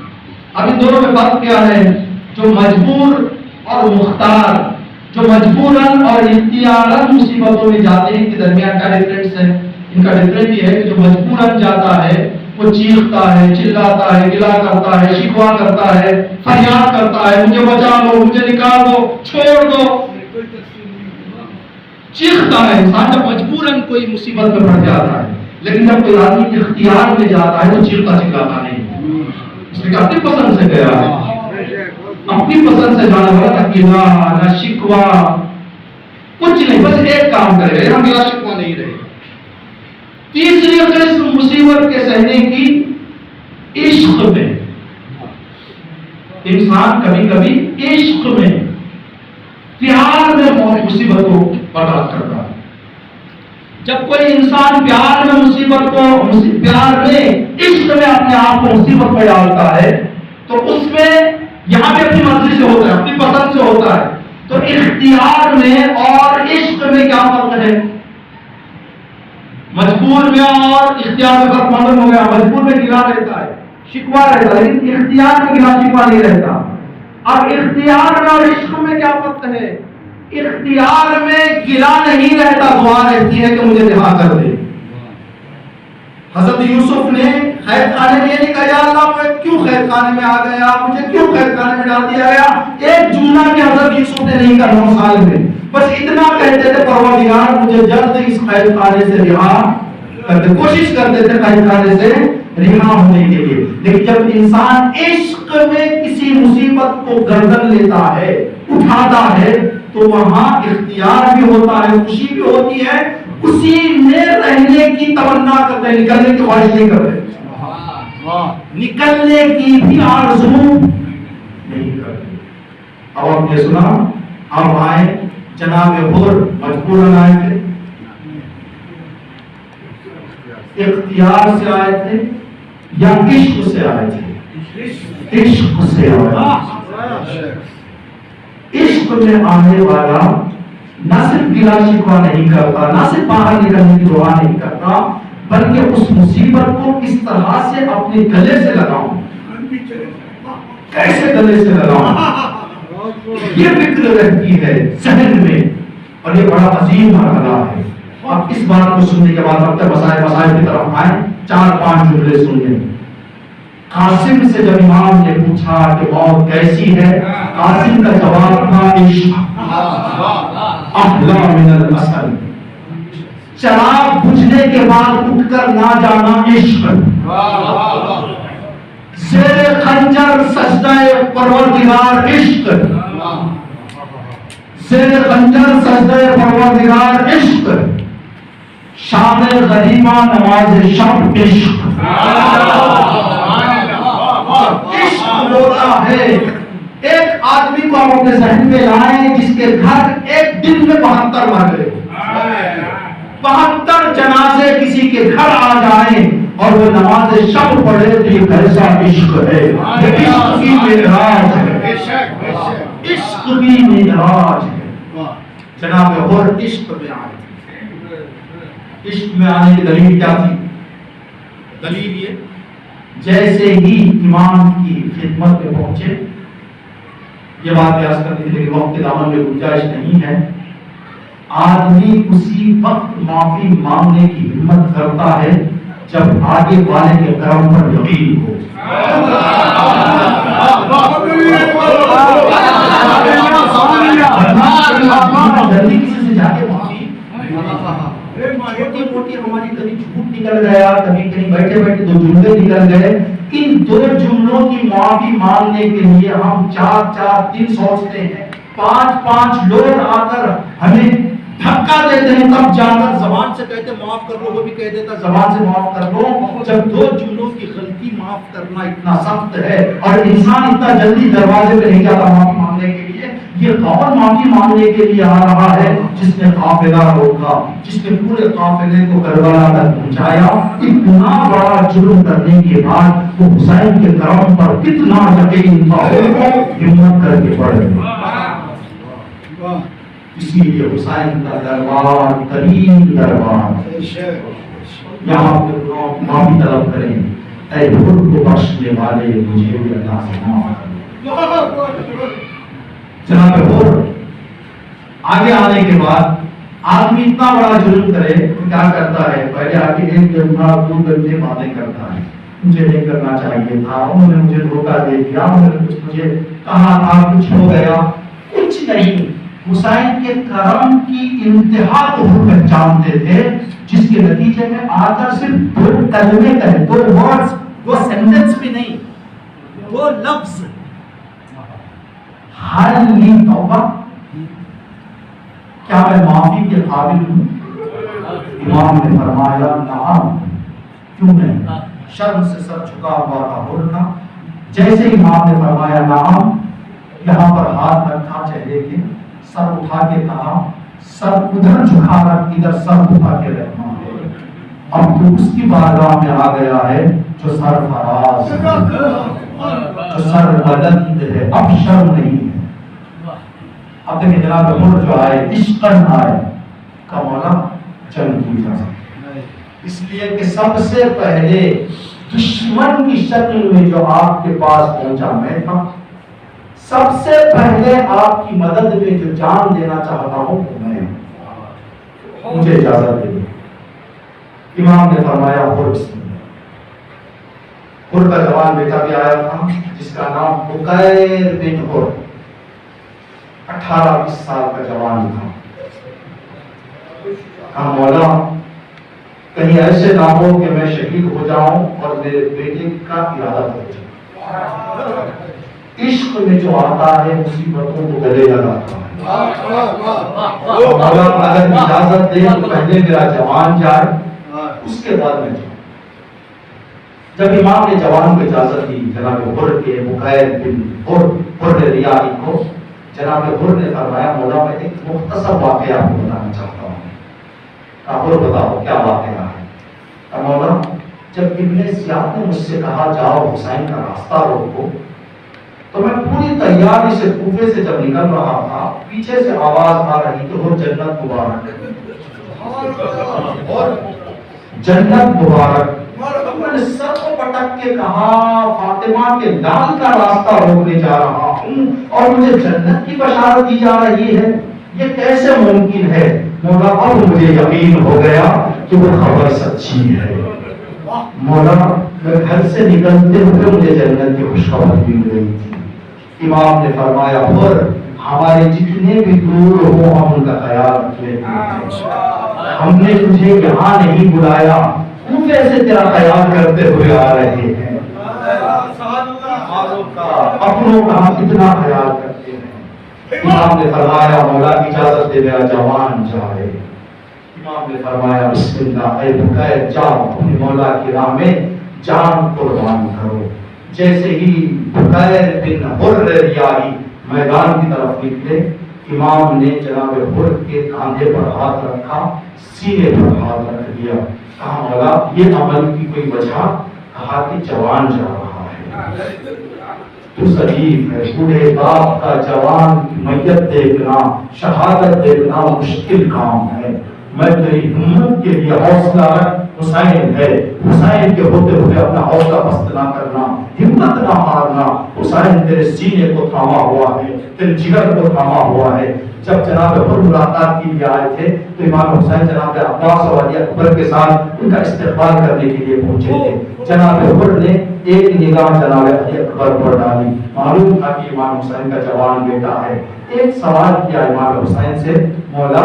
اب ان دونوں میں فرق کیا ہے؟ جو مجبور اور مختار، جو مجبوراً اور اختیاراً مصیبتوں میں جاتے ہیں کے درمیان کا ڈفرینس ہے؟ ان کا ڈفرینس یہ ہے کہ جو مجبوراً جاتا ہے وہ چیختا ہے، چلاتا ہے، گلا کرتا ہے، شکوہ کرتا ہے، فریاد کرتا ہے، مجھے بچا لو، مجھے نکال دو، چھوڑ دو، چیختا ہے انسان جب مجبوراً کوئی مصیبت میں پڑ جاتا ہے۔ لیکن جب کوئی آدمی اختیار میں جاتا ہے وہ چیختا چلاتا نہیں، اس نے اپنی پسند سے گیا ہے، اپنی پسند سے جانے والا، نہ گلا نہ شکوہ کچھ نہیں، بس ایک کام کرے گا، گلا شکوہ نہیں رہے۔ تیسری قسم مصیبت کے سہنے کی عشق میں، انسان کبھی کبھی عشق میں، پیار میں مصیبت کو برداشت کرتا ہے۔ جب کوئی انسان پیار میں مصیبت کو، پیار میں عشق میں اپنے آپ کو مصیبت میں ڈالتا ہے تو اس میں یہاں پہ اپنی مرضی سے ہوتا ہے، اپنی پسند سے ہوتا ہے۔ تو اختیار میں اور عشق میں کیا فرق ہے؟ مجبور میں اور اختیار میں فرق معلوم ہو گیا۔ مجبور میں گلا رہتا ہے، شکوہ رہتا ہے، لیکن اختیار میں گلا شکوہ نہیں رہتا۔ اب اختیار میں اور عشق میں کیا فرق ہے؟ اختیار میں گلا نہیں رہتا، دعا رہتی ہے کہ مجھے رہا کر دے۔ حضرت یوسف نے قید خانے میں یہ نہیں کہا یا اللہ میں کیوں قید خانے میں آ گیا، مجھے کیوں قید خانے میں ڈال دیا گیا، ایک جملہ بھی حضرت یوسف نے نہیں کہا 9 سال میں، بس اتنا کہتے تھے پروردگار مجھے جلد اس قید خانے سے رہا کر دے، کوشش کرتے تھے قید خانے سے رہا ہونے کے لیے۔ لیکن جب انسان عشق میں کسی مصیبت کو گردن لیتا ہے اٹھاتا ہے تو وہاں اختیار بھی ہوتا ہے، خوشی بھی ہوتی ہے، اسی میں رہنے کی تمنا کرتے ہیں، نکلنے کی خواہش نہیں کرتے، نکلنے کی بھی آرزو نہیں کرتے۔ اب آپ نے سنا، اب آئے جناب حر مجبورن آئے تھے، اختیار سے آئے تھے یا عشق سے آئے تھے؟ عشق سے آئے۔ عشق میں آنے والا نہ صرف گلا شکوہ نہیں کرتا، نہ صرف باہر نکلنے کی دعا نہیں کرتا، بلکہ اس مصیبت کو کس طرح سے اپنے گلے سے لگاؤں، کیسے گلے سے لگاؤں، یہ فکر رہتی ہے ذہن میں، اور یہ بڑا عظیم مرحلہ ہے۔ اب اس بات کو سننے کے بعد اب تک مسائل کی طرف آئیں، 4-5 جملے سن لیں۔ قاسم سے جب امام نے پوچھا کہ موت کیسی ہے، قاسم کا جواب تھا عشق احلی من العسل، چراغ بجھنے کے بعد اٹھ کر نہ جانا عشق، زیر خنجر سجدہ پروردگار عشق، زیر خنجر سجدہ پروردگار عشق، شام غریبہ نماز شب عشق۔ عشق ہوتا ہے ایک آدمی کو آپ اپنے ذہن میں لائیں جس کے گھر ایک دن میں 72 مر گئے، 72 جنازے کسی کے گھر آ جائیں اور وہ نماز شب پڑھے تو یہ کیسا عشق ہے، یہ عشق کی معراج ہے، عشق کی معراج ہے۔ جناب اور عشق میں آئے، عشق میں آنے کی دلیل کیا تھی؟ دلیل یہ، جیسے ہی امام کی خدمت میں پہنچے، یہ بات بیان کرنے کے لیے وقت دامن میں گنجائش نہیں ہے، آدمی اسی وقت معافی مانگنے کی ہمت کرتا ہے جب آگے والے کے کرم پر یقین ہو۔ جلدی کسی سے جا کے معافی، چھوٹی موٹی ہماری کبھی جھوٹ نکل گیا، کبھی کہیں بیٹھے بیٹھے 2 جملے نکل گئے، ان 2 جملوں کی معافی مانگنے کے لیے ہم 4 دن سوچتے ہیں، 5 لوگ آ کر ہمیں دھکا دیتے ہیں، تب جا کر زبان سے کہتے معاف کر لو، وہ بھی کہہ دیتا زبان سے معاف کر لو۔ جب 2 جملوں کی غلطی معاف کرنا اتنا سخت ہے اور انسان اتنا جلدی دروازے پہ نہیں جاتا معافی مانگنے کے لیے، یہ کون معافی مانگنے کے لیے آ رہا ہے؟ جس نے قافلہ روکا، جس نے پورے قافلے کو کربلا تک پہنچایا، اتنا بڑا جرم کرنے کے بعد وہ حسین کے کرم پر کتنا یقین تھا، ہمت کر کے پڑے۔ اسی لیے حسین کا دربار ترین دربار، یہاں پہ معافی طلب کریں، اے خود کو بخشنے والے مجھے بھی اللہ سے معاف کر۔ جناب اور آگے آنے کے بعد آدمی اتنا بڑا جرم کرے تو کیا کرتا ہے؟ پہلے آگے 1 گھنٹہ 2 گھنٹے باتیں کرتا ہے، مجھے نہیں کرنا چاہیے تھا، انہوں نے مجھے دھوکہ دے دیا، انہوں نے کچھ مجھے کہا تھا، کچھ ہو گیا، کچھ نہیں۔ حسین کے کرم کی انتہا کو وہ پہچانتے تھے، جس کے نتیجے میں آ کر صرف 2 کلمے کہے، 2 ورڈز، 2 سینٹنس بھی نہیں، 2 لفظ، حل لی توبہ، کیا میں معافی کے قابل ہوں؟ امام نے فرمایا نعم، کیوں نہیں؟ شرم سے سر جھکا ہوا تھا بولنا، جیسے امام نے فرمایا نعم، یہاں پر ہاتھ رکھا چہرے کے، سر اٹھا کے کہا، سر ادھر جھکا رکھ، ادھر سر اٹھا کے رکھنا ہے، اب تو اس کی بارگاہ میں آ گیا ہے جو سر فراز ہے، جو سر بلند ہے، اب شرم نہیں ہے۔ اب دیکھیں جناب عمر جو آئے، عشقاً آئے، کا مولا جنگ کی اجازت، اس لیے کہ سب سے پہلے دشمن کی شکل میں جو آپ کے پاس پہنچا میں تھا، سب سے پہلے آپ کی مدد میں جو جان دینا چاہتا ہوں وہ میں، مجھے اجازت دے دیں۔ امام نے فرمایا حر بسم اللہ۔ حر کا جوان بیٹا بھی آیا تھا جس کا نام بکیر بن حر، 18-20 سال کا جوان تھا۔ کہا مولا کہیں ایسے نہ ہو کہ میں شہید ہو جاؤں اور میرے بیٹے کا ارادہ ہو جائے۔ عشق میں جو آتا ہے مصیبتوں کو گلے لگاتا ہے. مولا اگر اجازت دے تو پہلے میرا جوان جائے اس کے بعد میں جاؤں. جب امام نے جوان کو اجازت دی جناب حر کے بکیر بن حر ریاحی کو، جناب حر نے فرمایا مولا میں ایک مختصر واقعہ آپ کو بتانا چاہتا ہوں. آپ بتاؤ کیا واقعہ ہے؟ مولا جب ابن زیاد نے مجھ سے کہا جاؤ حسین کا راستہ روکو، تو میں پوری تیاری سے کوفے سے جب نکل رہا تھا پیچھے سے آواز آ رہی کہ وہ جنت مبارک اور جنت مبارک. میں نے سر کو پٹک کے کہا فاطمہ کے لال کا راستہ روکنے جا رہا ہوں اور مجھے جنت کی بشارت دی جا رہی ہے، یہ کیسے ممکن ہے؟ مولا اب مجھے یقین ہو گیا کہ وہ خبر سچی ہے. مولا میں گھر سے نکلتے ہوئے مجھے جنت کی خوشخبری مل رہی تھی. امام نے فرمایا اور ہمارے جتنے بھی دور ہوں ہم ان کا خیال رکھیں. ہم نے تجھے یہاں نہیں بلایا، کوفے سے تیرا خیال کرتے ہوئے آ رہے ہیں. اپنوں کا ہم اتنا خیال کرتے ہیں. امام نے فرمایا مولا اجازت دے میرا جوان جائے. امام نے فرمایا بسم اللہ اے بکیر جاؤ اپنے مولا کی راہ میں جان قربان کرو. جیسے ہی بکیر بن حر ریاحی میدان کی طرف نکلے، امام نے جناب حر کے کاندھے پر ہاتھ رکھا، سینے پر ہاتھ رکھ دیا. کہا مولا یہ عمل کی کوئی وجہ؟ کہا کہ جوان جا رہا ہے. تو ضعیف ہے، بوڑھے باپ کا جوان کی میت دیکھنا، شہادت دیکھنا مشکل کام ہے. میں تیری ہمت کے لیے حوصلہ رکھ، حسین ہے. حسین کے ہوتے ہوئے اپنا حوصلہ پست نہ کرنا، ہمت نہ ہارنا. حسین تیرے سینے کو تھاما ہوا ہے، تیرے جگر کو تھاما ہوا ہے. جب جناب حر ملاقات کے لیے آئے تھے تو امام حسین جناب عباس اور علی اکبر کے ساتھ ان کا استقبال کرنے کے لیے پہنچے تھے. جناب حر نے ایک نگاہ جناب علی اکبر پر ڈالی، معلوم تھا کہ امام حسین کا جوان بیٹا ہے. ایک سوال کیا امام حسین سے، مولا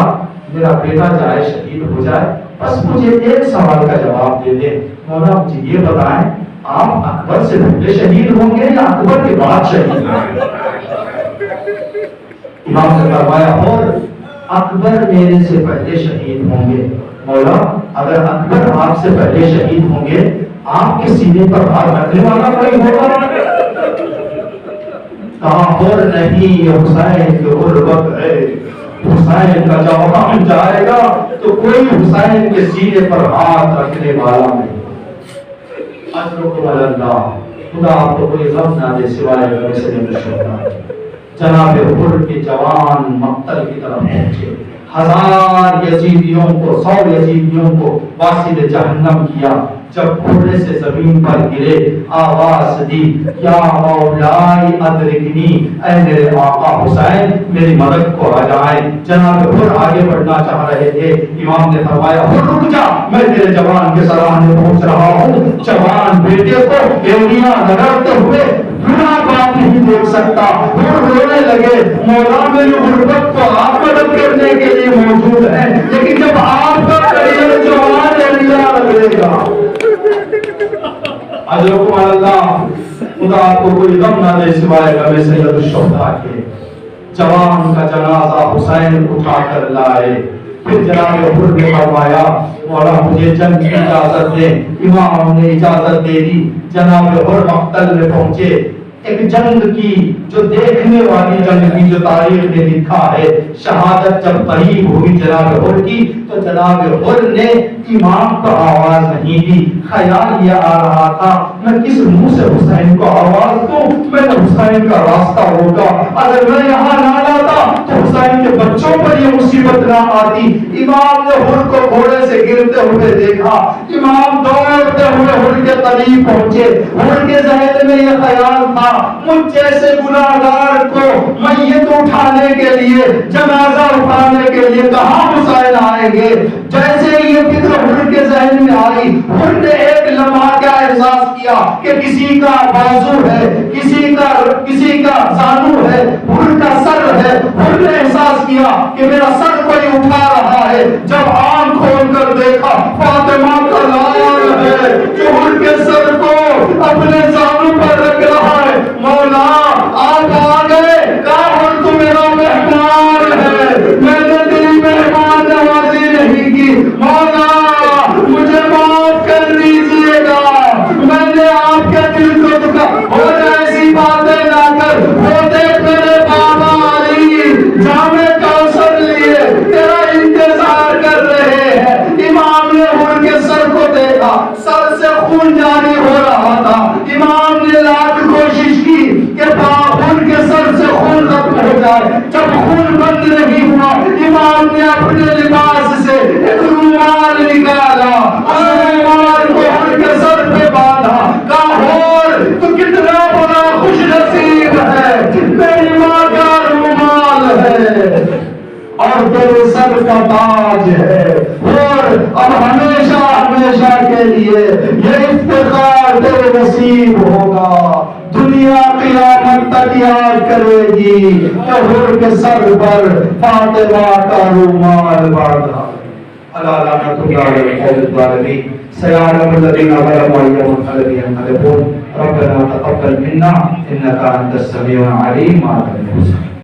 میرا بیٹا جائے شہید ہو جائے، بس مجھے ایک سوال کا جواب دے دے. مولا مجھے یہ بتائیں آپ اکبر سے پہلے شہید ہوں گے یا اکبر کے بعد شہید ہوں گے؟ امام نے فرمایا اور اکبر میرے سے پہلے شہید ہوں گے. مولا اگر اکبر آپ سے پہلے شہید ہوں گے آپ کے سینے پر ہاتھ رکھنے والا کوئی ہوگا؟ کہا اور نہیں، حسین کی غربت ہے. حسین کا جوان جائے گا تو کوئی حسین کے سینے پر ہاتھ رکھنے والا نہیں. اجرکم اللہ، خدا آپ کو کوئی غم نہ دے سوائے غم سے نشونا. جناب حر کے جوان مقتل کی طرف پہنچے، 1000 یزیدیوں کو 100 یزیدیوں کو واسل جہنم کیا. جب گھوڑے سے زمین پر گرے آواز دی یا مولائی ادرکنی، اے میرے آقا حسین میری مدد کو آ جائیں. جناب حر آگے بڑھنا چاہ رہے تھے. امام نے فرمایا حر رک جا، میں تیرے جوان کے سرانے پہنچ رہا ہوں. جوان بیٹے کو بیڑیاں رگڑتے ہوئے بنا بات نہیں دیکھ سکتا. حر رونے لگے، مولا میری غربت کو آپ مدد کرنے کے لیے موجود ہے، لیکن جب آپ کا کریئر جوان لگے گا. اجرکم اللہ، خدا آپ کو کوئی غم نہ دے سوائے غم سید الشہداء کے. جوان کا جنازہ حسین اٹھا کر لائے. پھر جناب حر نے فرمایا مولا مجھے جنگ کی اجازت دے. امام نے اجازت دے دی. جناب حر مقتل میں پہنچے. ایک جنگ کی جو دیکھنے والی جنگ کی جو تاریخ نے لکھا ہے، شہادت جب قریب ہوئی جناب حر کی تو جناب حر نے امام کو آواز نہیں دی. خیال یہ آ رہا تھا میں کس منہ سے حسین کو آواز دوں، میں نے حسین کا راستہ روکا. اگر میں یہاں نہ لاتا تو حسین کے بچوں پر یہ مصیبت نہ آتی. امام نے حر کو گھوڑے سے گرتے ہوئے دیکھا. امام دوڑتے ہوئے حر کے قریب پہنچے. حر کے ذہن میں یہ خیال تھا مجھ جیسے گناہگار کو میت اٹھانے کے لیے، جنازہ اٹھانے کے لیے کہاں حسین آئیں گے. جیسے یہ فکر حر کے ذہن میں آئی، حر نے ایک لمحہ کیا احساس کیا کہ کسی کا بازو ہے، کسی کا زانو ہے، حر کا سر ہے. حر نے احساس کیا کہ میرا سر کوئی اٹھا رہا ہے. جب آنکھ کھول کر دیکھا فاطمہ کا لال ہے جو حر کے سر کو اپنے زانو پر رکھ رہا ہے. مولا سر کا تاج ہے، اور اب ہمیشہ ہمیشہ کے لیے یہ افتخار تیرے نصیب ہوگا۔ دنیا قیامت تک یاد کرے گی کہ حور کے سر پر فاطمہ کا رومال باندھا۔ الا لعنۃ اللہ علی القوم الظالمین۔ سيعلم الذين ظلموا أي منقلب ينقلبون ربنا تقبل منا إنك أنت السميع العليم.